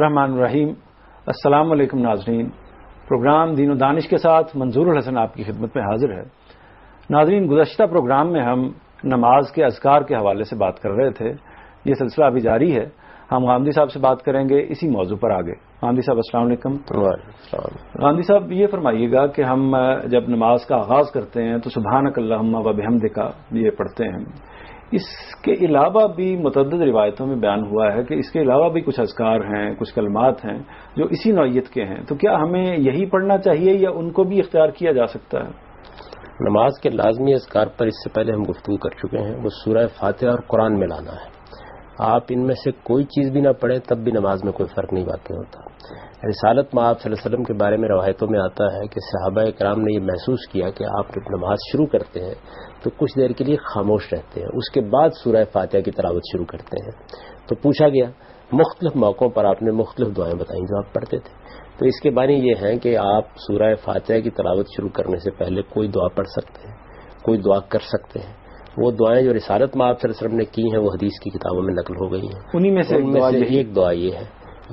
الرحمن الرحیم۔ السلام علیکم ناظرین، پروگرام دین و دانش کے ساتھ منظور الحسن آپ کی خدمت میں حاضر ہے۔ ناظرین، گزشتہ پروگرام میں ہم نماز کے اذکار کے حوالے سے بات کر رہے تھے، یہ سلسلہ ابھی جاری ہے۔ ہم غامدی صاحب سے بات کریں گے اسی موضوع پر آگے۔ غامدی صاحب السلام علیکم۔ غامدی صاحب یہ فرمائیے گا کہ ہم جب نماز کا آغاز کرتے ہیں تو سبحانک اللہم و بحمدک یہ پڑھتے ہیں، اس کے علاوہ بھی متعدد روایتوں میں بیان ہوا ہے کہ اس کے علاوہ بھی کچھ اذکار ہیں، کچھ کلمات ہیں جو اسی نوعیت کے ہیں، تو کیا ہمیں یہی پڑھنا چاہیے یا ان کو بھی اختیار کیا جا سکتا ہے؟ نماز کے لازمی اذکار پر اس سے پہلے ہم گفتگو کر چکے ہیں، وہ سورہ فاتحہ اور قرآن میں لانا ہے۔ آپ ان میں سے کوئی چیز بھی نہ پڑھیں تب بھی نماز میں کوئی فرق نہیں واقع ہوتا۔ رسالت میں آپ صلی اللہ علیہ وسلم کے بارے میں روایتوں میں آتا ہے کہ صحابہ کرام نے یہ محسوس کیا کہ آپ جب نماز شروع کرتے ہیں تو کچھ دیر کے لیے خاموش رہتے ہیں، اس کے بعد سورہ فاتحہ کی تلاوت شروع کرتے ہیں۔ تو پوچھا گیا، مختلف موقعوں پر آپ نے مختلف دعائیں بتائیں جو آپ پڑھتے تھے، تو اس کے معنی یہ ہیں کہ آپ سورہ فاتحہ کی تلاوت شروع کرنے سے پہلے کوئی دعا پڑھ سکتے ہیں، کوئی دعا کر سکتے ہیں۔ وہ دعائیں جو رسالت میں آپ صلی اللہ علیہ وسلم نے کی ہیں وہ حدیث کی کتابوں میں نقل ہو گئی ہیں، انہی میں سے ایک دعا یہ ہے،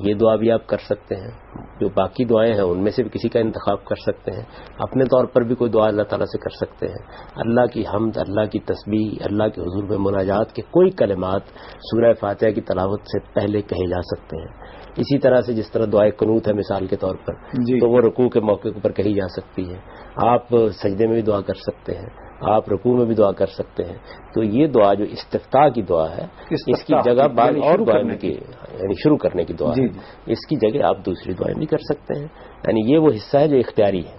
یہ دعا بھی آپ کر سکتے ہیں۔ جو باقی دعائیں ہیں ان میں سے بھی کسی کا انتخاب کر سکتے ہیں، اپنے طور پر بھی کوئی دعا اللہ تعالیٰ سے کر سکتے ہیں۔ اللہ کی حمد، اللہ کی تسبیح، اللہ کے حضور میں مناجات کے کوئی کلمات سورہ فاتحہ کی تلاوت سے پہلے کہے جا سکتے ہیں۔ اسی طرح سے جس طرح دعائے قنوت ہے مثال کے طور پر، تو وہ رکوع کے موقع پر کہی جا سکتی ہے۔ آپ سجدے میں بھی دعا کر سکتے ہیں، آپ رکوع میں بھی دعا کر سکتے ہیں۔ تو یہ دعا جو استفتاح کی دعا ہے، اس کی جگہ بعض اور دعائیں کی، یعنی شروع کرنے کی دعا ہے، اس کی جگہ آپ دوسری دعائیں بھی کر سکتے ہیں۔ یعنی یہ وہ حصہ ہے جو اختیاری ہے۔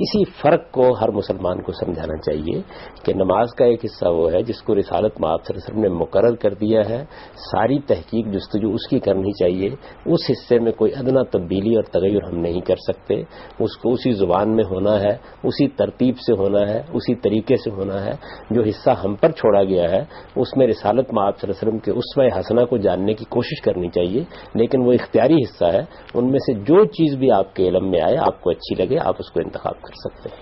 اسی فرق کو ہر مسلمان کو سمجھانا چاہیے کہ نماز کا ایک حصہ وہ ہے جس کو رسالت میں آپ صلی اللہ علیہ وسلم نے مقرر کر دیا ہے، ساری تحقیق جستجو اس کی کرنی چاہیے، اس حصے میں کوئی ادنا تبدیلی اور تغیر ہم نہیں کر سکتے، اس کو اسی زبان میں ہونا ہے، اسی ترتیب سے ہونا ہے، اسی طریقے سے ہونا ہے۔ جو حصہ ہم پر چھوڑا گیا ہے اس میں رسالت میں آپ صلی اللہ علیہ وسلم کے اسوہ حسنہ کو جاننے کی کوشش کرنی چاہیے، لیکن وہ اختیاری حصہ ہے، ان میں سے جو چیز بھی آپ کے علم میں آئے، آپ کو اچھی لگے، آپ اس کو انتخاب کر سکتے ہیں۔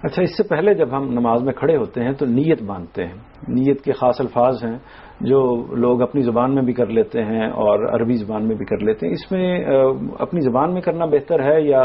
اچھا، اس سے پہلے جب ہم نماز میں کھڑے ہوتے ہیں تو نیت باندھتے ہیں، نیت کے خاص الفاظ ہیں جو لوگ اپنی زبان میں بھی کر لیتے ہیں اور عربی زبان میں بھی کر لیتے ہیں۔ اس میں اپنی زبان میں کرنا بہتر ہے یا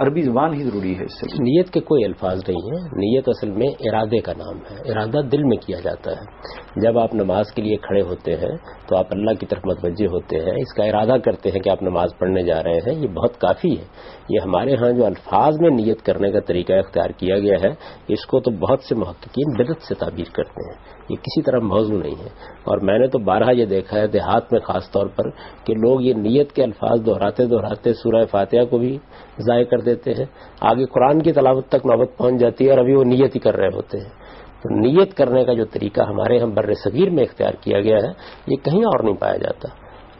عربی زبان ہی ضروری ہے؟ اس سے نیت کے کوئی الفاظ نہیں ہیں، نیت اصل میں ارادے کا نام ہے، ارادہ دل میں کیا جاتا ہے۔ جب آپ نماز کے لیے کھڑے ہوتے ہیں تو آپ اللہ کی طرف متوجہ ہوتے ہیں، اس کا ارادہ کرتے ہیں کہ آپ نماز پڑھنے جا رہے ہیں، یہ بہت کافی ہے۔ یہ ہمارے ہاں جو الفاظ میں نیت کرنے کا طریقہ اختیار کیا گیا ہے، اس کو تو بہت سے محققین بدعت سے تعبیر کرتے ہیں، یہ کسی طرح موضوع نہیں ہے۔ اور میں نے تو بارہا یہ دیکھا ہے دیہات میں خاص طور پر کہ لوگ یہ نیت کے الفاظ دہراتے دہراتے سورہ فاتحہ کو بھی ضائع کر دیتے ہیں، آگے قرآن کی تلاوت تک نوبت پہنچ جاتی ہے اور ابھی وہ نیت ہی کر رہے ہوتے ہیں۔ تو نیت کرنے کا جو طریقہ ہمارے ہم بر صغیر میں اختیار کیا گیا ہے، یہ کہیں اور نہیں پایا جاتا۔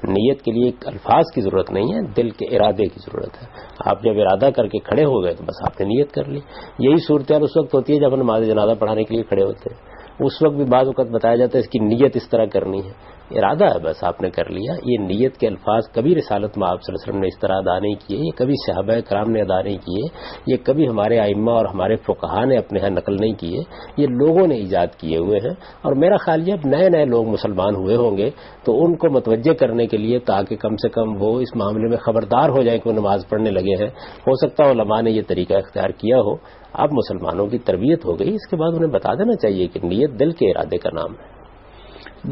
نیت کے لیے الفاظ کی ضرورت نہیں ہے، دل کے ارادے کی ضرورت ہے۔ آپ جب ارادہ کر کے کھڑے ہو گئے تو بس آپ نے نیت کر لی۔ یہی صورتحال اس وقت ہوتی ہے جب ہم نماز جنازہ پڑھانے کے لیے کھڑے ہوتے ہیں، اس وقت بھی بعض اوقات بتایا جاتا ہے اس کی نیت اس طرح کرنی ہے، ارادہ ہے بس آپ نے کر لیا۔ یہ نیت کے الفاظ کبھی رسالت میں آپ صلی اللہ علیہ وسلم نے اس طرح ادا نہیں کیے، یہ کبھی صحابہ کرام نے ادا نہیں کیے، یہ کبھی ہمارے ائمہ اور ہمارے فقہاء نے اپنے ہاں نقل نہیں کیے، یہ لوگوں نے ایجاد کیے ہوئے ہیں۔ اور میرا خیال یہ اب نئے نئے لوگ مسلمان ہوئے ہوں گے تو ان کو متوجہ کرنے کے لیے تاکہ کم سے کم وہ اس معاملے میں خبردار ہو جائیں کہ وہ نماز پڑھنے لگے ہیں، ہو سکتا ہے علماء نے یہ طریقہ اختیار کیا ہو۔ اب مسلمانوں کی تربیت ہو گئی، اس کے بعد انہیں بتا دینا چاہیے کہ نیت دل کے ارادے کا نام ہے،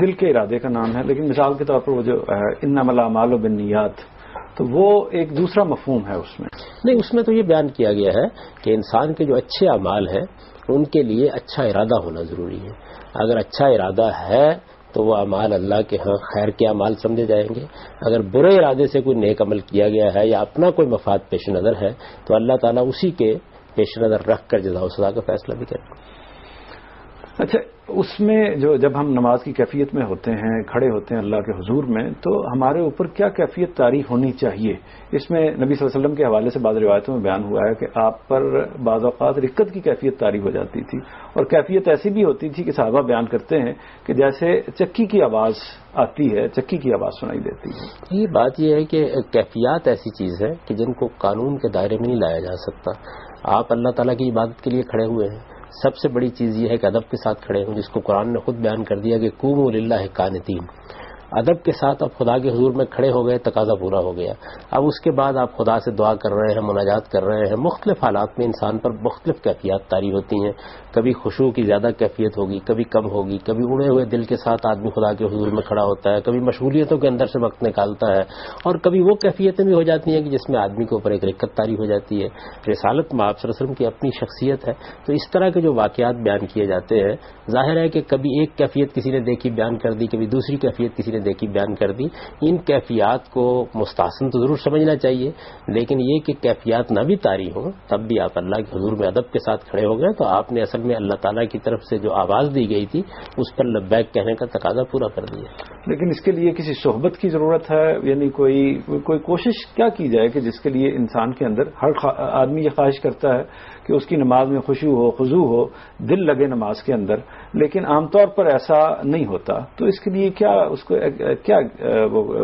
دل کے ارادے کا نام ہے۔ لیکن مثال کے طور پر وہ جو انما الاعمال بالنیات، تو وہ ایک دوسرا مفہوم ہے اس میں نہیں، اس میں تو یہ بیان کیا گیا ہے کہ انسان کے جو اچھے اعمال ہیں ان کے لیے اچھا ارادہ ہونا ضروری ہے۔ اگر اچھا ارادہ ہے تو وہ اعمال اللہ کے ہاں خیر کے اعمال سمجھے جائیں گے۔ اگر برے ارادے سے کوئی نیک عمل کیا گیا ہے یا اپنا کوئی مفاد پیش نظر ہے تو اللہ تعالیٰ اسی کے پیش نظر رکھ کر جزا و سزا کا فیصلہ بھی کرے۔ اچھا، اس میں جب ہم نماز کی کیفیت میں ہوتے ہیں، کھڑے ہوتے ہیں اللہ کے حضور میں، تو ہمارے اوپر کیا کیفیت طاری ہونی چاہیے؟ اس میں نبی صلی اللہ علیہ وسلم کے حوالے سے بعض روایتوں میں بیان ہوا ہے کہ آپ پر بعض اوقات رکت کی کیفیت طاری ہو جاتی تھی، اور کیفیت ایسی بھی ہوتی تھی کہ صحابہ بیان کرتے ہیں کہ جیسے چکی کی آواز آتی ہے، چکی کی آواز سنائی دیتی ہے۔ یہ بات یہ ہے کہ کیفیات ایسی چیز ہے کہ جن کو قانون کے دائرے میں نہیں لایا جا سکتا۔ آپ اللہ تعالیٰ کی عبادت کے لیے کھڑے ہوئے ہیں، سب سے بڑی چیز یہ ہے کہ ادب کے ساتھ کھڑے ہوں، جس کو قرآن نے خود بیان کر دیا کہ قوموا للہ قانتین۔ ادب کے ساتھ اب خدا کے حضور میں کھڑے ہو گئے، تقاضا پورا ہو گیا. اب اس کے بعد آپ خدا سے دعا کر رہے ہیں، مناجات کر رہے ہیں. مختلف حالات میں انسان پر مختلف کیفیات طاری ہوتی ہیں. کبھی خشوع کی زیادہ کیفیت ہوگی، کبھی کم ہوگی. کبھی اڑے ہوئے دل کے ساتھ آدمی خدا کے حضور میں کھڑا ہوتا ہے، کبھی مشغولیتوں کے اندر سے وقت نکالتا ہے، اور کبھی وہ کیفیتیں بھی ہو جاتی ہیں کہ جس میں آدمی کے اوپر ایک رقت طاری ہو جاتی ہے. رسالت میں آپ صلی اللہ علیہ وسلم کی اپنی شخصیت ہے. تو اس طرح کے جو واقعات بیان کیے جاتے ہیں، ظاہر ہے کہ کبھی ایک کیفیت کسی نے دیکھی بیان کر دی، کبھی دوسری کیفیت کسی نے دیکھی بیان کر دی. ان کیفیات کو مستحسن تو ضرور سمجھنا چاہیے، لیکن یہ کہ کیفیات نہ بھی طاری ہوں تب بھی آپ اللہ کے حضور میں ادب کے ساتھ کھڑے ہو گئے تو آپ نے اصل میں اللہ تعالیٰ کی طرف سے جو آواز دی گئی تھی اس پر لبیک کہنے کا تقاضا پورا کر دیا. لیکن اس کے لیے کسی صحبت کی ضرورت ہے، یعنی کوئی کوشش کیا کی جائے کہ جس کے لیے انسان کے اندر ہر آدمی یہ خواہش کرتا ہے کہ اس کی نماز میں خشوع ہو، خضوع ہو، دل لگے نماز کے اندر، لیکن عام طور پر ایسا نہیں ہوتا. تو اس کے لیے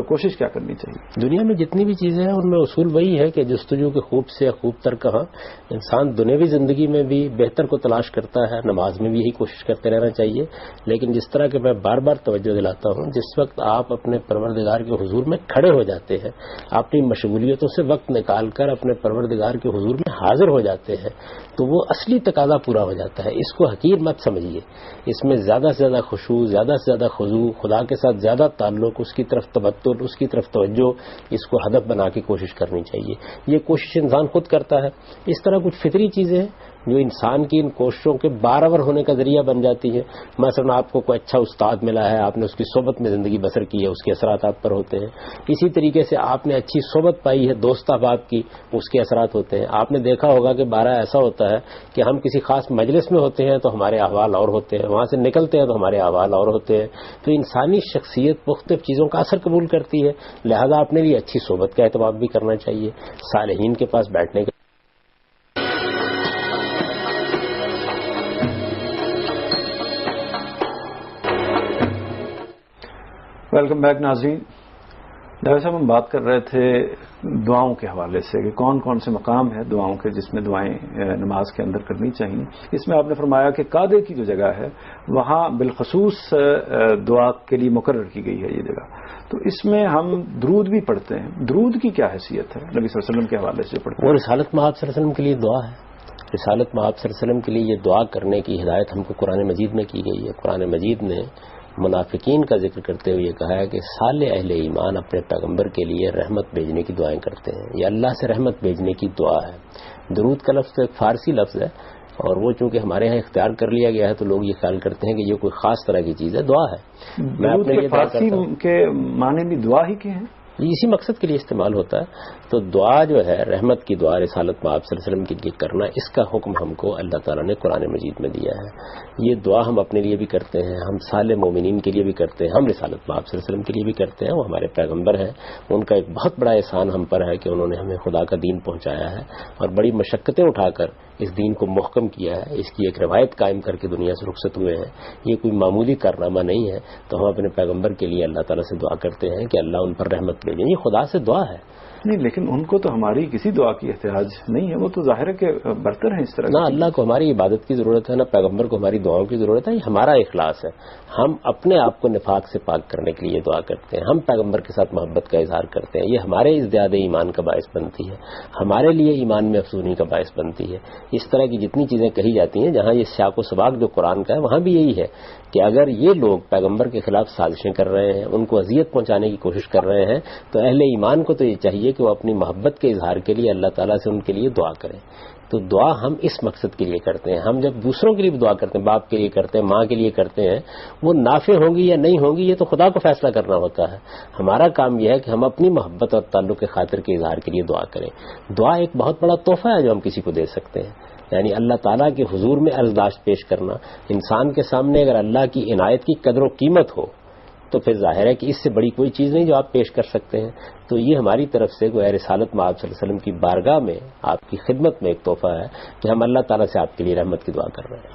کوشش کیا کرنی چاہیے؟ دنیا میں جتنی بھی چیزیں ہیں ان میں اصول وہی ہے کہ جستجو کے خوب سے خوب تر کہاں. انسان دنیاوی زندگی میں بھی بہتر کو تلاش کرتا ہے، نماز میں بھی یہی کوشش کرتے رہنا چاہیے. لیکن جس طرح کہ میں بار بار توجہ دلاتا ہوں، جس وقت آپ اپنے پروردگار کے حضور میں کھڑے ہو جاتے ہیں، اپنی مشغولیتوں سے وقت نکال کر اپنے پروردگار کے حضور میں حاضر ہو جاتے ہیں، تو وہ اصلی تقاضا پورا ہو جاتا ہے. اس کو حقیر مت سمجھیے. اس میں زیادہ سے زیادہ خشوع، زیادہ سے زیادہ خضوع، خدا کے ساتھ زیادہ تعلق، اس کی طرف تبتل، اس کی طرف توجہ، اس کو ہدف بنا کے کوشش کرنی چاہیے. یہ کوشش انسان خود کرتا ہے. اس طرح کچھ فطری چیزیں ہیں جو انسان کی ان کوششوں کے بارآور ہونے کا ذریعہ بن جاتی ہے. مثلا آپ کو کوئی اچھا استاد ملا ہے، آپ نے اس کی صحبت میں زندگی بسر کی ہے، اس کے اثرات آپ پر ہوتے ہیں. اسی طریقے سے آپ نے اچھی صحبت پائی ہے دوست احباب کی، اس کے اثرات ہوتے ہیں. آپ نے دیکھا ہوگا کہ ایسا ہوتا ہے کہ ہم کسی خاص مجلس میں ہوتے ہیں تو ہمارے احوال اور ہوتے ہیں، وہاں سے نکلتے ہیں تو ہمارے احوال اور ہوتے ہیں. تو انسانی شخصیت مختلف چیزوں کا اثر قبول کرتی ہے. لہذا اپنے لیے اچھی صحبت کا اہتمام بھی کرنا چاہیے، صالحین کے پاس بیٹھنے کا. ویلکم بیک ناظرین. جاوید صاحب، ہم بات کر رہے تھے دعاؤں کے حوالے سے کہ کون کون سے مقام ہے دعاؤں کے جس میں دعائیں نماز کے اندر کرنی چاہیے. اس میں آپ نے فرمایا کہ قادے کی جو جگہ ہے وہاں بالخصوص دعا کے لیے مقرر کی گئی ہے یہ جگہ. تو اس میں ہم درود بھی پڑھتے ہیں. درود کی کیا حیثیت ہے نبی صلی اللہ علیہ وسلم کے حوالے سے پڑھتے ہیں؟ وہ رسالت مآب صلی اللہ علیہ وسلم کے لیے دعا ہے. رسالت مآب صلی اللہ علیہ وسلم کے لیے یہ دعا کرنے کی ہدایت ہم کو قرآن مجید میں کی گئی ہے. قرآن مجید نے منافقین کا ذکر کرتے ہوئے یہ کہا ہے کہ صالح اہل ایمان اپنے پیغمبر کے لیے رحمت بھیجنے کی دعائیں کرتے ہیں. یہ اللہ سے رحمت بھیجنے کی دعا ہے. درود کا لفظ تو ایک فارسی لفظ ہے، اور وہ چونکہ ہمارے ہاں اختیار کر لیا گیا ہے تو لوگ یہ خیال کرتے ہیں کہ یہ کوئی خاص طرح کی چیز ہے. دعا ہے. میں اپنے لیے فارسی کے معنی بھی دعا ہی کے ہیں، اسی مقصد کے لیے استعمال ہوتا ہے. تو دعا جو ہے رحمت کی دعا رسالت مآب صلی اللہ علیہ وسلم کے لیے کرنا، اس کا حکم ہم کو اللہ تعالیٰ نے قرآن مجید میں دیا ہے. یہ دعا ہم اپنے لیے بھی کرتے ہیں، ہم صالح مومنین کے لیے بھی کرتے ہیں، ہم رسالت مآب صلی اللہ علیہ وسلم کے لیے بھی کرتے ہیں. وہ ہمارے پیغمبر ہیں، ان کا ایک بہت بڑا احسان ہم پر ہے کہ انہوں نے ہمیں خدا کا دین پہنچایا ہے اور بڑی مشقتیں اٹھا کر اس دین کو محکم کیا ہے. اس کی ایک روایت قائم کر کے دنیا سے رخصت ہوئے ہیں. یہ کوئی معمولی کارنامہ نہیں ہے. تو ہم اپنے پیغمبر کے لیے اللہ تعالیٰ سے دعا کرتے ہیں کہ اللہ ان پر رحمت بھیجیں. یہ خدا سے دعا ہے. نہیں، لیکن ان کو تو ہماری کسی دعا کی احتیاج نہیں ہے. وہ تو ظاہر ہے کہ برتر ہیں اس طرح. نہ اللہ کو ہماری عبادت کی ضرورت ہے، نہ پیغمبر کو ہماری دعاؤں کی ضرورت ہے. یہ ہمارا اخلاص ہے. ہم اپنے آپ کو نفاق سے پاک کرنے کے لیے دعا کرتے ہیں. ہم پیغمبر کے ساتھ محبت کا اظہار کرتے ہیں. یہ ہمارے ازدیاد ایمان کا باعث بنتی ہے، ہمارے لیے ایمان میں افزونی کا باعث بنتی ہے. اس طرح کی جتنی چیزیں کہی جاتی ہیں، جہاں یہ سیاق و سباق جو قرآن کا ہے وہاں بھی یہی ہے کہ اگر یہ لوگ پیغمبر کے خلاف سازشیں کر رہے ہیں، ان کو اذیت پہنچانے کی کوشش کر رہے ہیں، تو اہل ایمان کو تو یہ چاہیے کہ وہ اپنی محبت کے اظہار کے لیے اللہ تعالیٰ سے ان کے لیے دعا کریں. تو دعا ہم اس مقصد کے لیے کرتے ہیں. ہم جب دوسروں کے لیے بھی دعا کرتے ہیں، باپ کے لیے کرتے ہیں، ماں کے لیے کرتے ہیں، وہ نافع ہوں گی یا نہیں ہوں گی یہ تو خدا کو فیصلہ کرنا ہوتا ہے. ہمارا کام یہ ہے کہ ہم اپنی محبت اور تعلق کے خاطر کے اظہار کے لیے دعا کریں. دعا ایک بہت بڑا تحفہ ہے جو ہم کسی کو دے سکتے ہیں. یعنی اللہ تعالیٰ کے حضور میں عرضداشت پیش کرنا. انسان کے سامنے اگر اللہ کی عنایت کی قدر و قیمت ہو تو پھر ظاہر ہے کہ اس سے بڑی کوئی چیز نہیں جو آپ پیش کر سکتے ہیں. تو یہ ہماری طرف سے گویا رسالت مآب صلی اللہ علیہ وسلم کی بارگاہ میں آپ کی خدمت میں ایک تحفہ ہے کہ ہم اللہ تعالیٰ سے آپ کے لیے رحمت کی دعا کر رہے ہیں.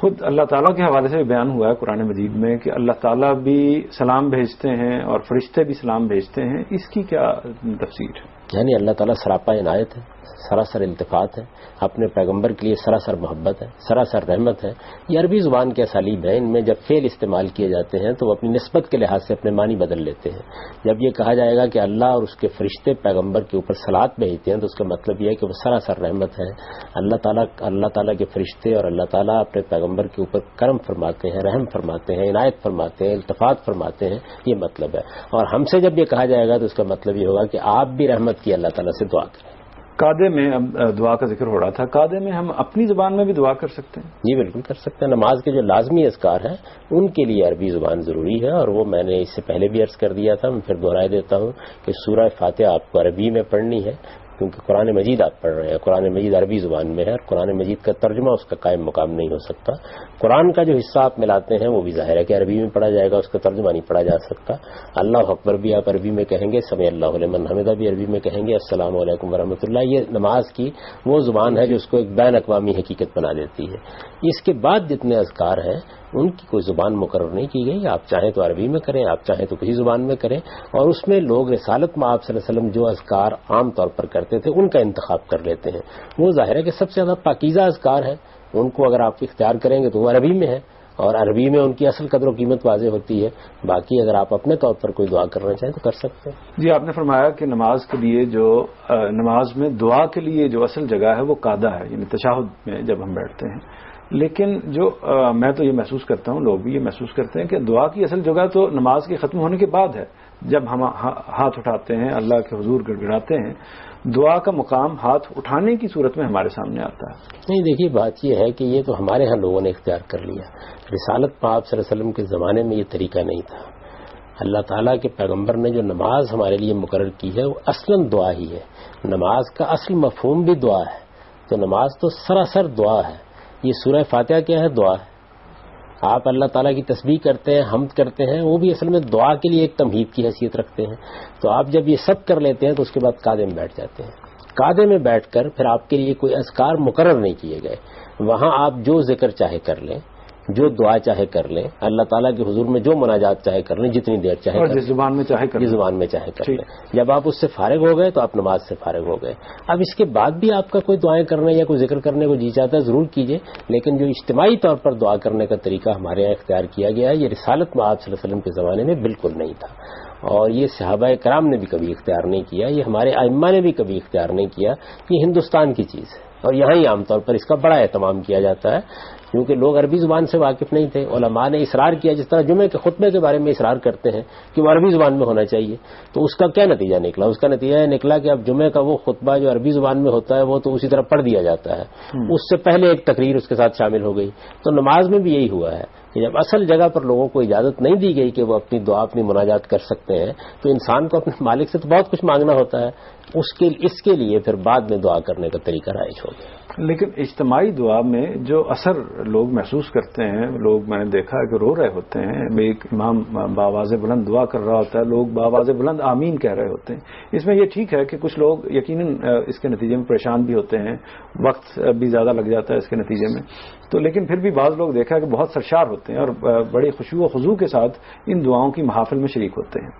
خود اللہ تعالیٰ کے حوالے سے بیان ہوا ہے قرآن مجید میں کہ اللہ تعالیٰ بھی سلام بھیجتے ہیں اور فرشتے بھی سلام بھیجتے ہیں. اس کی کیا تفسیر ہے؟ یعنی اللہ تعالیٰ سراپا عنایت ہے، سراسر التفات ہے، اپنے پیغمبر کے لیے سراسر محبت ہے، سراسر رحمت ہے. یہ عربی زبان کے اسالیب ہیں. ان میں جب فعل استعمال کیے جاتے ہیں تو وہ اپنی نسبت کے لحاظ سے اپنے معنی بدل لیتے ہیں. جب یہ کہا جائے گا کہ اللہ اور اس کے فرشتے پیغمبر کے اوپر صلوات بھیجتے ہیں تو اس کا مطلب یہ ہے کہ وہ سراسر رحمت ہے. اللہ تعالیٰ کے فرشتے اور اللہ تعالیٰ اپنے پیغمبر کے اوپر کرم فرماتے ہیں، رحم فرماتے ہیں، عنایت فرماتے ہیں، التفات فرماتے ہیں. یہ مطلب ہے. اور ہم سے جب یہ کہا جائے گا تو اس کا مطلب یہ ہوگا کہ آپ بھی رحمت کی اللہ تعالیٰ سے دعا کریں. قعدے میں اب دعا کا ذکر ہو رہا تھا، قعدے میں ہم اپنی زبان میں بھی دعا کر سکتے ہیں؟ جی بالکل کر سکتے ہیں. نماز کے جو لازمی اذکار ہیں ان کے لیے عربی زبان ضروری ہے، اور وہ میں نے اس سے پہلے بھی عرض کر دیا تھا، میں پھر دہرائے دیتا ہوں کہ سورہ فاتحہ آپ کو عربی میں پڑھنی ہے، کیونکہ قرآن مجید آپ پڑھ رہے ہیں. قرآن مجید عربی زبان میں ہے اور قرآن مجید کا ترجمہ اس کا قائم مقام نہیں ہو سکتا. قرآن کا جو حصہ آپ ملاتے ہیں وہ بھی ظاہر ہے کہ عربی میں پڑھا جائے گا، اس کا ترجمہ نہیں پڑھا جا سکتا. اللہ اکبر بھی آپ عربی میں کہیں گے، سمع اللہ لمن حمدہ بھی عربی میں کہیں گے، السلام علیکم ورحمۃ اللہ. یہ نماز کی وہ زبان ہے جو اس کو ایک بین اقوامی حقیقت بنا دیتی ہے. اس کے بعد جتنے اذکار ہیں ان کی کوئی زبان مقرر نہیں کی گئی. آپ چاہیں تو عربی میں کریں، آپ چاہیں تو کسی زبان میں کریں. اور اس میں لوگ رسالت میں آپ صلی اللہ علیہ وسلم جو اذکار عام طور پر کرتے تھے ان کا انتخاب کر لیتے ہیں. وہ ظاہر ہے کہ سب سے زیادہ پاکیزہ اذکار ہیں، ان کو اگر آپ اختیار کریں گے تو وہ عربی میں ہے، اور عربی میں ان کی اصل قدر و قیمت واضح ہوتی ہے. باقی اگر آپ اپنے طور پر کوئی دعا کرنا چاہیں تو کر سکتے ہیں. جی، آپ نے فرمایا کہ نماز کے لیے جو نماز میں دعا کے لیے جو اصل جگہ ہے وہ قعدہ ہے، یعنی تشہد میں جب ہم بیٹھتے ہیں. لیکن جو میں تو یہ محسوس کرتا ہوں، لوگ بھی یہ محسوس کرتے ہیں کہ دعا کی اصل جگہ تو نماز کے ختم ہونے کے بعد ہے، جب ہم ہاتھ اٹھاتے ہیں، اللہ کے حضور گڑگڑاتے ہیں. دعا کا مقام ہاتھ اٹھانے کی صورت میں ہمارے سامنے آتا ہے. نہیں، دیکھیے بات یہ ہے کہ یہ تو ہمارے ہاں لوگوں نے اختیار کر لیا. رسالت پاک صلی اللہ علیہ وسلم کے زمانے میں یہ طریقہ نہیں تھا. اللہ تعالیٰ کے پیغمبر نے جو نماز ہمارے لیے مقرر کی ہے وہ اصلاً دعا ہی ہے. نماز کا اصل مفہوم بھی دعا ہے. تو نماز تو سراسر دعا ہے. یہ سورہ فاتحہ کیا ہے؟ دعا ہے. آپ اللہ تعالیٰ کی تسبیح کرتے ہیں، حمد کرتے ہیں، وہ بھی اصل میں دعا کے لیے ایک تمہید کی حیثیت رکھتے ہیں. تو آپ جب یہ سب کر لیتے ہیں تو اس کے بعد قعدے میں بیٹھ جاتے ہیں. قعدے میں بیٹھ کر پھر آپ کے لیے کوئی اذکار مقرر نہیں کیے گئے. وہاں آپ جو ذکر چاہے کر لیں، جو دعا چاہے کر لیں، اللہ تعالیٰ کے حضور میں جو مناجات چاہے کر لیں، جتنی دیر چاہے اور کر جس زبان میں چاہے کر لیں، جس زبان میں چاہے کر لیں. جب آپ اس سے فارغ ہو گئے تو آپ نماز سے فارغ ہو گئے. اب اس کے بعد بھی آپ کا کوئی دعائیں کرنے یا کوئی ذکر کرنے کو جی چاہتا ہے ضرور کیجئے، لیکن جو اجتماعی طور پر دعا کرنے کا طریقہ ہمارے یہاں اختیار کیا گیا ہے یہ رسالت میں آپ صلی اللہ علیہ وسلم کے زمانے میں بالکل نہیں تھا. اور یہ صحابہ کرام نے بھی کبھی اختیار نہیں کیا، یہ ہمارے ائمہ نے بھی کبھی اختیار نہیں کیا. یہ ہندوستان کی چیز ہے اور یہاں ہی عام طور پر اس کا بڑا اہتمام کیا جاتا ہے، کیونکہ لوگ عربی زبان سے واقف نہیں تھے. علماء نے اصرار کیا، جس طرح جمعے کے خطبے کے بارے میں اصرار کرتے ہیں کہ وہ عربی زبان میں ہونا چاہیے. تو اس کا کیا نتیجہ نکلا؟ اس کا نتیجہ یہ نکلا کہ اب جمعے کا وہ خطبہ جو عربی زبان میں ہوتا ہے وہ تو اسی طرح پڑھ دیا جاتا ہے. اس سے پہلے ایک تقریر اس کے ساتھ شامل ہو گئی. تو نماز میں بھی یہی ہوا ہے کہ جب اصل جگہ پر لوگوں کو اجازت نہیں دی گئی کہ وہ اپنی دعا اپنی مناجات کر سکتے ہیں تو انسان کو اپنے مالک سے تو بہت کچھ مانگنا ہوتا ہے. اس کے لیے پھر بعد میں دعا کرنے کا طریقہ رائج ہو گیا. لیکن اجتماعی دعا میں جو اثر لوگ محسوس کرتے ہیں، لوگ میں نے دیکھا ہے کہ رو رہے ہوتے ہیں. ایک امام بآواز بلند دعا کر رہا ہوتا ہے، لوگ بآواز بلند آمین کہہ رہے ہوتے ہیں. اس میں یہ ٹھیک ہے کہ کچھ لوگ یقیناً اس کے نتیجے میں پریشان بھی ہوتے ہیں، وقت بھی زیادہ لگ جاتا ہے اس کے نتیجے میں. تو لیکن پھر بھی بعض لوگ دیکھا ہے کہ بہت سرشار ہوتے ہیں اور بڑے خشوع و خضوع کے ساتھ ان دعاؤں کی محافل میں شریک ہوتے ہیں.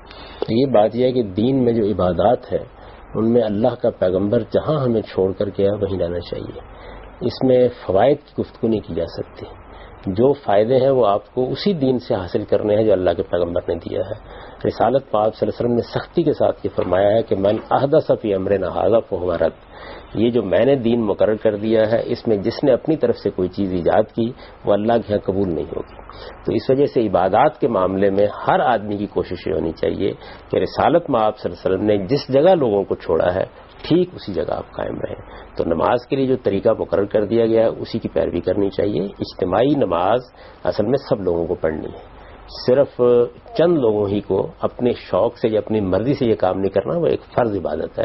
یہ بات یہ ہے کہ دین میں جو عبادات ہے ان میں اللہ کا پیغمبر جہاں ہمیں چھوڑ کر گیا وہیں رہنا چاہیے. اس میں فوائد کی گفتگو نہیں کی جا سکتی. جو فائدے ہیں وہ آپ کو اسی دین سے حاصل کرنے ہیں جو اللہ کے پیغمبر نے دیا ہے. رسالت پاک صلی اللہ علیہ وسلم نے سختی کے ساتھ یہ فرمایا ہے کہ من احدث فی امرنا ھذا فہو رد. یہ جو میں نے دین مقرر کر دیا ہے اس میں جس نے اپنی طرف سے کوئی چیز ایجاد کی وہ اللہ کے ہاں قبول نہیں ہوگی. تو اس وجہ سے عبادات کے معاملے میں ہر آدمی کی کوشش یہ ہونی چاہیے کہ رسالت میں آپ صلی اللہ علیہ وسلم نے جس جگہ لوگوں کو چھوڑا ہے ٹھیک اسی جگہ آپ قائم رہیں. تو نماز کے لیے جو طریقہ مقرر کر دیا گیا ہے اسی کی پیروی کرنی چاہیے. اجتماعی نماز اصل میں سب لوگوں کو پڑھنی ہے. صرف چند لوگوں ہی کو اپنے شوق سے یا اپنی مرضی سے یہ کام نہیں کرنا، وہ ایک فرض عبادت ہے.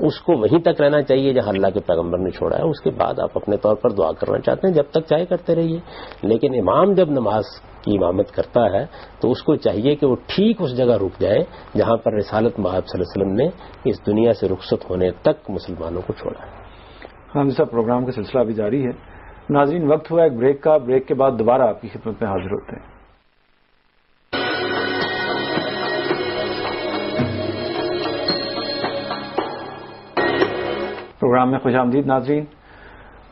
اس کو وہیں تک رہنا چاہیے جہاں اللہ کے پیغمبر نے چھوڑا ہے. اس کے بعد آپ اپنے طور پر دعا کرنا چاہتے ہیں جب تک چاہے کرتے رہیے. لیکن امام جب نماز کی امامت کرتا ہے تو اس کو چاہیے کہ وہ ٹھیک اس جگہ رک جائے جہاں پر رسالت مآب صلی اللہ علیہ وسلم نے اس دنیا سے رخصت ہونے تک مسلمانوں کو چھوڑا ہے. ہم صاحب پروگرام کا سلسلہ بھی جاری ہے. ناظرین، وقت ہوا ایک بریک کا. بریک کے بعد دوبارہ آپ کی خدمت میں حاضر ہوتے ہیں. پروگرام میں خوش آمدید ناظرین.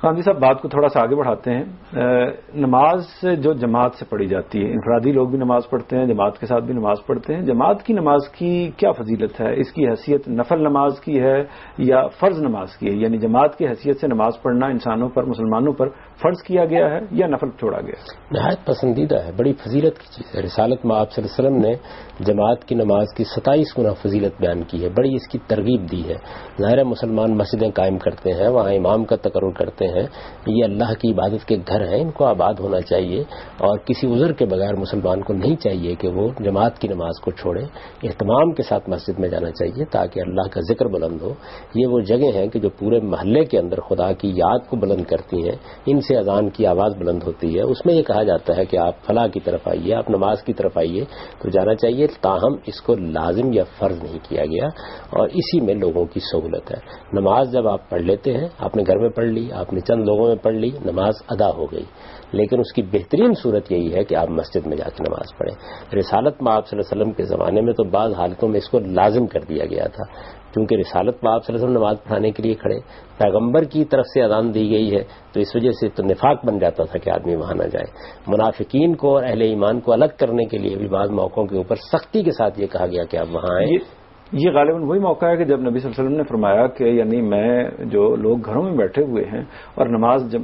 خاندی صاحب بات کو تھوڑا سا آگے بڑھاتے ہیں. نماز جو جماعت سے پڑھی جاتی ہے، انفرادی لوگ بھی نماز پڑھتے ہیں، جماعت کے ساتھ بھی نماز پڑھتے ہیں. جماعت کی نماز کی کیا فضیلت ہے؟ اس کی حیثیت نفل نماز کی ہے یا فرض نماز کی ہے؟ یعنی جماعت کی حیثیت سے نماز پڑھنا انسانوں پر، مسلمانوں پر فرض کیا گیا ہے یا نفل چھوڑا گیا ہے؟ نہایت پسندیدہ ہے، بڑی فضیلت کی چیز ہے. رسالت میں آپ صلی اللہ علیہ وسلم نے جماعت کی نماز کی 27 گنا فضیلت بیان کی ہے، بڑی اس کی ترغیب دی ہے. ظاہر مسلمان مسجدیں قائم کرتے ہیں، وہاں امام کا تقرر کرتے ہیں، یہ اللہ کی عبادت کے گھر ہیں، ان کو آباد ہونا چاہیے، اور کسی عذر کے بغیر مسلمان کو نہیں چاہیے کہ وہ جماعت کی نماز کو چھوڑے. اہتمام کے ساتھ مسجد میں جانا چاہیے تاکہ اللہ کا ذکر بلند ہو. یہ وہ جگہ ہیں کہ جو پورے محلے کے اندر خدا کی یاد کو بلند کرتی ہیں، ان سے اذان کی آواز بلند ہوتی ہے. اس میں یہ کہا جاتا ہے کہ آپ فلاح کی طرف آئیے، آپ نماز کی طرف آئیے، تو جانا چاہیے. تاہم اس کو لازم یا فرض نہیں کیا گیا، اور اسی میں لوگوں کی سہولت ہے. نماز جب آپ پڑھ لیتے ہیں، آپ نے گھر میں پڑھ لی، آپ نے چند لوگوں میں پڑھ لی، نماز ادا ہو گئی. لیکن اس کی بہترین صورت یہی ہے کہ آپ مسجد میں جا کے نماز پڑھیں. رسالت میں آپ صلی اللہ علیہ وسلم کے زمانے میں تو بعض حالتوں میں اس کو لازم کر دیا گیا تھا، کیونکہ رسالت میں آپ صلی اللہ علیہ وسلم نماز پڑھانے کے لیے کھڑے، پیغمبر کی طرف سے اذان دی گئی ہے، تو اس وجہ سے تو نفاق بن جاتا تھا کہ آدمی وہاں نہ جائے. منافقین کو اور اہل ایمان کو الگ کرنے کے لیے بھی بعض موقعوں کے اوپر سختی کے ساتھ یہ کہا گیا کہ آپ وہاں آئیں. یہ غالباً وہی موقع ہے کہ جب نبی صلی اللہ علیہ وسلم نے فرمایا کہ یعنی میں جو لوگ گھروں میں بیٹھے ہوئے ہیں اور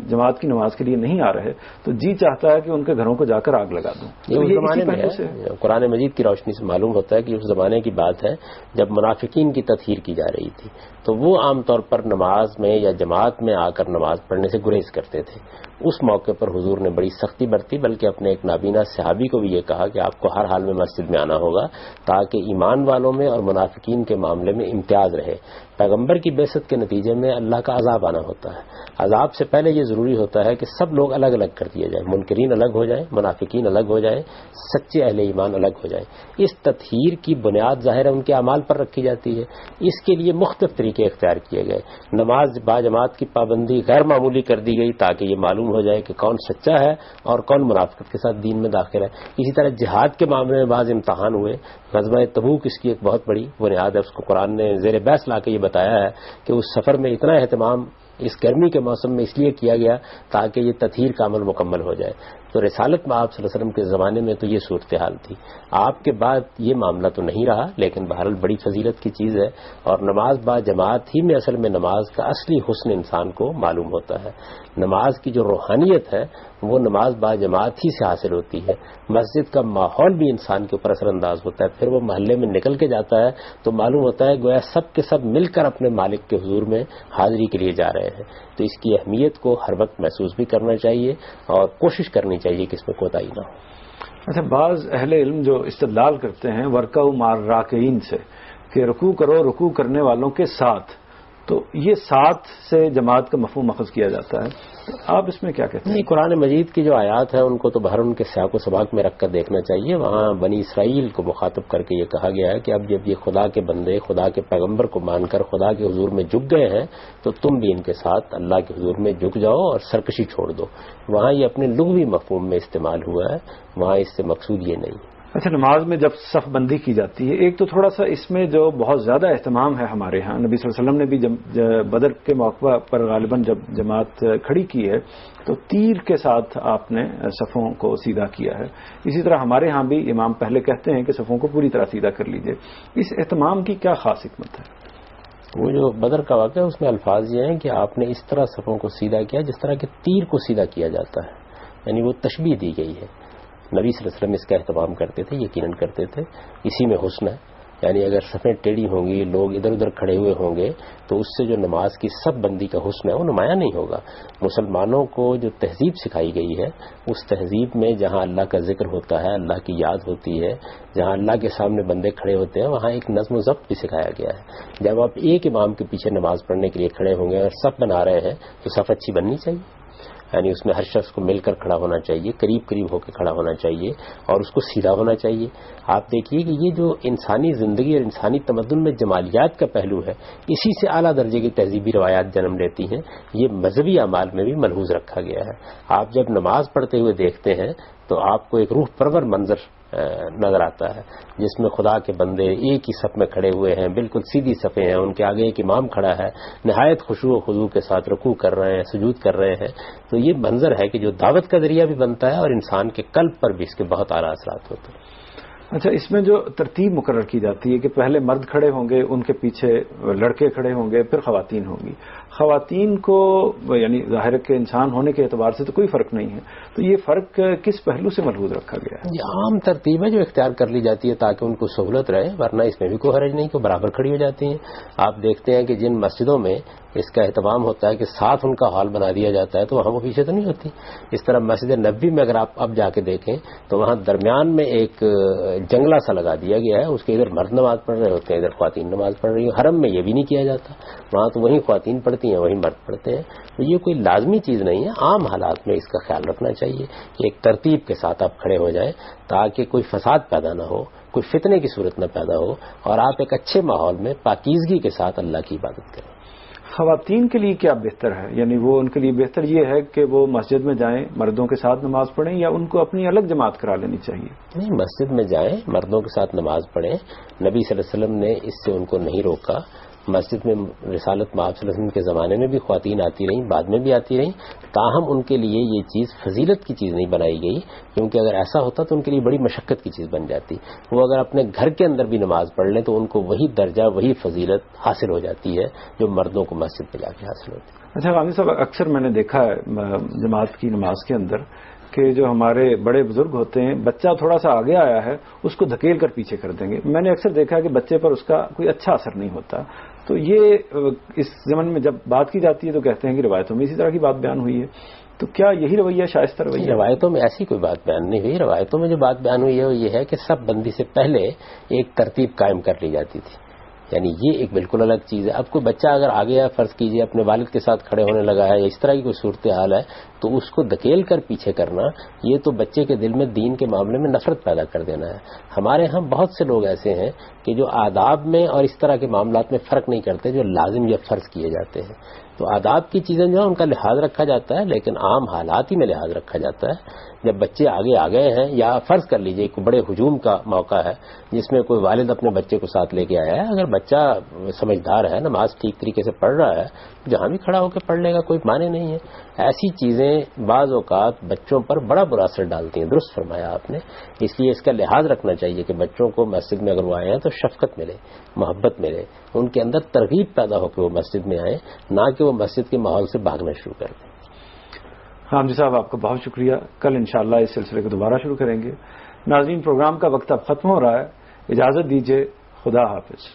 جماعت کی نماز کے لیے نہیں آ رہے، تو جی چاہتا ہے کہ ان کے گھروں کو جا کر آگ لگا دوں. یہ زمانے میں قرآن مجید کی روشنی سے معلوم ہوتا ہے کہ اس زمانے کی بات ہے جب منافقین کی تطہیر کی جا رہی تھی، تو وہ عام طور پر نماز میں یا جماعت میں آ کر نماز پڑھنے سے گریز کرتے تھے. اس موقع پر حضور نے بڑی سختی برتی، بلکہ اپنے ایک نابینا صحابی کو بھی یہ کہا کہ آپ کو ہر حال میں مسجد میں آنا ہوگا تاکہ ایمان والوں میں اور منافقین کے معاملے میں امتیاز رہے. پیغمبر کی بعثت کے نتیجے میں اللہ کا عذاب آنا ہوتا ہے. عذاب سے پہلے یہ ضروری ہوتا ہے کہ سب لوگ الگ الگ کر دیے جائیں، منکرین الگ ہو جائیں، منافقین الگ ہو جائیں، سچے اہل ایمان الگ ہو جائیں. اس تطہیر کی بنیاد ظاہر ان کے اعمال پر رکھی جاتی ہے. اس کے لیے مختلف طریقے اختیار کیے گئے. نماز با جماعت کی پابندی غیر معمولی کر دی گئی تاکہ یہ معلوم ہو جائے کہ کون سچا ہے اور کون منافقت کے ساتھ دین میں داخل ہے. اسی طرح جہاد کے معاملے میں بعض امتحان ہوئے. غزوہ تبوک اس کی ایک بہت بڑی بنیاد ہے. اس کو قرآن نے زیر بحث لا کے یہ بتایا ہے کہ اس سفر میں اتنا اہتمام اس گرمی کے موسم میں اس لیے کیا گیا تاکہ یہ تطہیر کا عمل مکمل ہو جائے. تو رسالت میں آپ صلی اللہ علیہ وسلم کے زمانے میں تو یہ صورتحال تھی. آپ کے بعد یہ معاملہ تو نہیں رہا، لیکن بہرحال بڑی فضیلت کی چیز ہے. اور نماز با جماعت ہی میں اصل میں نماز کا اصلی حسن انسان کو معلوم ہوتا ہے. نماز کی جو روحانیت ہے وہ نماز با جماعت ہی سے حاصل ہوتی ہے. مسجد کا ماحول بھی انسان کے اوپر اثر انداز ہوتا ہے. پھر وہ محلے میں نکل کے جاتا ہے تو معلوم ہوتا ہے گویا سب کے سب مل کر اپنے مالک کے حضور میں حاضری کے لیے جا رہے ہیں. تو اس کی اہمیت کو ہر وقت محسوس بھی کرنا چاہیے اور کوشش کرنی چاہیے کہ اس میں کوتاہی نہ ہو. اچھا، بعض اہل علم جو استدلال کرتے ہیں ورکعوا مع الراکعین سے کہ رکوع کرو رکوع کرنے والوں کے ساتھ، تو یہ ساتھ سے جماعت کا مفہوم اخذ کیا جاتا ہے. آپ اس میں کیا کہتے ہیں؟ قرآن مجید کی جو آیات ہیں ان کو تو بہر ان کے سیاق و سباق میں رکھ کر دیکھنا چاہیے. وہاں بنی اسرائیل کو مخاطب کر کے یہ کہا گیا ہے کہ اب جب یہ خدا کے بندے خدا کے پیغمبر کو مان کر خدا کے حضور میں جھک گئے ہیں تو تم بھی ان کے ساتھ اللہ کے حضور میں جھک جاؤ اور سرکشی چھوڑ دو. وہاں یہ اپنے لغوی مفہوم میں استعمال ہوا ہے، وہاں اس سے مقصود یہ نہیں. اچھا، نماز میں جب صف بندی کی جاتی ہے، ایک تو تھوڑا سا اس میں جو بہت زیادہ اہتمام ہے ہمارے ہاں، نبی صلی اللہ علیہ وسلم نے بھی بدر کے موقع پر غالباً جب جماعت کھڑی کی ہے تو تیر کے ساتھ آپ نے صفوں کو سیدھا کیا ہے. اسی طرح ہمارے ہاں بھی امام پہلے کہتے ہیں کہ صفوں کو پوری طرح سیدھا کر لیجئے. اس اہتمام کی کیا خاص حکمت ہے؟ وہ جو بدر کا واقعہ اس میں الفاظ یہ ہیں کہ آپ نے اس طرح صفوں کو سیدھا کیا جس طرح کہ تیر کو سیدھا کیا جاتا ہے، یعنی وہ تشبیہ دی گئی ہے. نبی صلی اللہ علیہ وسلم اس کا اہتمام کرتے تھے، یقیناً کرتے تھے. اسی میں حسن ہے، یعنی اگر صفیں ٹیڑھی ہوں گی، لوگ ادھر ادھر کھڑے ہوئے ہوں گے تو اس سے جو نماز کی سب بندی کا حسن ہے وہ نمایاں نہیں ہوگا. مسلمانوں کو جو تہذیب سکھائی گئی ہے اس تہذیب میں جہاں اللہ کا ذکر ہوتا ہے، اللہ کی یاد ہوتی ہے، جہاں اللہ کے سامنے بندے کھڑے ہوتے ہیں، وہاں ایک نظم و ضبط بھی سکھایا گیا ہے. جب آپ ایک امام کے پیچھے نماز پڑھنے کے لیے کھڑے ہوں گے اور صف بنا رہے ہیں تو صف اچھی بننی چاہیے، یعنی اس میں ہر شخص کو مل کر کھڑا ہونا چاہیے، قریب قریب ہو کے کھڑا ہونا چاہیے اور اس کو سیدھا ہونا چاہیے. آپ دیکھیے کہ یہ جو انسانی زندگی اور انسانی تمدن میں جمالیات کا پہلو ہے، اسی سے اعلیٰ درجے کی تہذیبی روایات جنم لیتی ہیں. یہ مذہبی اعمال میں بھی ملحوظ رکھا گیا ہے. آپ جب نماز پڑھتے ہوئے دیکھتے ہیں تو آپ کو ایک روح پرور منظر نظر آتا ہے، جس میں خدا کے بندے ایک ہی صف میں کھڑے ہوئے ہیں، بالکل سیدھی صفیں ہیں، ان کے آگے ایک امام کھڑا ہے، نہایت خشوع و خضوع کے ساتھ رکوع کر رہے ہیں، سجود کر رہے ہیں. تو یہ منظر ہے کہ جو دعوت کا ذریعہ بھی بنتا ہے اور انسان کے قلب پر بھی اس کے بہت اعلیٰ اثرات ہوتے ہیں. اچھا، اس میں جو ترتیب مقرر کی جاتی ہے کہ پہلے مرد کھڑے ہوں گے، ان کے پیچھے لڑکے کھڑے ہوں گے، پھر خواتین ہوں گی. خواتین کو یعنی ظاہر کے انسان ہونے کے اعتبار سے تو کوئی فرق نہیں ہے، تو یہ فرق کس پہلو سے ملحوظ رکھا گیا ہے؟ یہ عام ترتیب ہے جو اختیار کر لی جاتی ہے تاکہ ان کو سہولت رہے، ورنہ اس میں بھی کوئی حرج نہیں کہ برابر کھڑی ہو جاتی ہیں. آپ دیکھتے ہیں کہ جن مسجدوں میں اس کا اہتمام ہوتا ہے کہ ساتھ ان کا ہال بنا دیا جاتا ہے تو وہاں وہ پیچھے تو نہیں ہوتی. اس طرح مسجد نبوی میں اگر آپ اب جا کے دیکھیں تو وہاں درمیان میں ایک جنگلہ سا لگا دیا گیا ہے، اس کے ادھر مرد نماز پڑھ رہے ہوتے ہیں، ادھر خواتین نماز پڑھ رہی ہیں. حرم میں یہ بھی نہیں کیا جاتا، وہاں تو وہیں خواتین پڑھتی ہیں وہیں مرد پڑھتے ہیں. تو یہ کوئی لازمی چیز نہیں ہے، عام حالات میں اس کا خیال رکھنا چاہیے کہ ایک ترتیب کے ساتھ آپ کھڑے ہو جائیں تاکہ کوئی فساد پیدا نہ ہو، کوئی فتنے کی صورت نہ پیدا ہو، اور آپ ایک اچھے ماحول میں پاکیزگی کے ساتھ اللہ کی عبادت کریں. خواتین کے لیے کیا بہتر ہے؟ یعنی وہ ان کے لیے بہتر یہ ہے کہ وہ مسجد میں جائیں مردوں کے ساتھ نماز پڑھیں، یا ان کو اپنی الگ جماعت کرا لینی چاہیے؟ نہیں، مسجد میں جائیں، مردوں کے ساتھ نماز پڑھیں. نبی صلی اللہ علیہ وسلم نے اس سے ان کو نہیں روکا. مسجد میں رسالت مآب صلی اللہ علیہ وسلم کے زمانے میں بھی خواتین آتی رہیں، بعد میں بھی آتی رہیں، تاہم ان کے لیے یہ چیز فضیلت کی چیز نہیں بنائی گئی، کیونکہ اگر ایسا ہوتا تو ان کے لیے بڑی مشقت کی چیز بن جاتی. وہ اگر اپنے گھر کے اندر بھی نماز پڑھ لیں تو ان کو وہی درجہ، وہی فضیلت حاصل ہو جاتی ہے جو مردوں کو مسجد میں جا کے حاصل ہوتی ہے. اچھا غانی صاحب، اکثر میں نے دیکھا ہے جماعت کی نماز کے اندر کہ جو ہمارے بڑے بزرگ ہوتے ہیں، بچہ تھوڑا سا آگے آیا ہے اس کو دھکیل کر پیچھے کر دیں گے. میں نے اکثر دیکھا ہے کہ بچے پر اس کا کوئی اچھا اثر نہیں ہوتا. تو یہ اس زمن میں جب بات کی جاتی ہے تو کہتے ہیں کہ روایتوں میں اسی طرح کی بات بیان ہوئی ہے، تو کیا یہی رویہ شائستہ رویہ؟ روایتوں میں ایسی کوئی بات بیان نہیں ہوئی. روایتوں میں جو بات بیان ہوئی ہے وہ یہ ہے کہ سب بندی سے پہلے ایک ترتیب قائم کر لی جاتی تھی، یعنی یہ ایک بالکل الگ چیز ہے. اب کوئی بچہ اگر آگے ہے، فرض کیجئے اپنے والد کے ساتھ کھڑے ہونے لگا ہے یا اس طرح کی کوئی صورتحال ہے، تو اس کو دھکیل کر پیچھے کرنا یہ تو بچے کے دل میں دین کے معاملے میں نفرت پیدا کر دینا ہے. ہمارے ہاں بہت سے لوگ ایسے ہیں کہ جو آداب میں اور اس طرح کے معاملات میں فرق نہیں کرتے، جو لازم یا فرض کیے جاتے ہیں. تو آداب کی چیزیں جو ہے ان کا لحاظ رکھا جاتا ہے، لیکن عام حالات ہی میں لحاظ رکھا جاتا ہے. جب بچے آگے آ گئے ہیں یا فرض کر لیجئے ایک بڑے ہجوم کا موقع ہے جس میں کوئی والد اپنے بچے کو ساتھ لے کے آیا ہے، اگر بچہ سمجھدار ہے، نماز ٹھیک طریقے سے پڑھ رہا ہے، جہاں بھی کھڑا ہو کے پڑھ لے گا، کوئی معنی نہیں ہے. ایسی چیزیں بعض اوقات بچوں پر بڑا برا اثر ڈالتی ہیں. درست فرمایا آپ نے. اس لیے اس کا لحاظ رکھنا چاہیے کہ بچوں کو مسجد میں اگر وہ آئے ہیں تو شفقت ملے، محبت ملے، ان کے اندر ترغیب پیدا ہو کہ وہ مسجد میں آئیں، نہ کہ وہ مسجد کے ماحول سے بھاگنا شروع کر دیں. حامد صاحب، آپ کا بہت شکریہ. کل انشاءاللہ اس سلسلے کو دوبارہ شروع کریں گے. ناظرین، پروگرام کا وقت اب ختم ہو رہا ہے، اجازت دیجیے. خدا حافظ.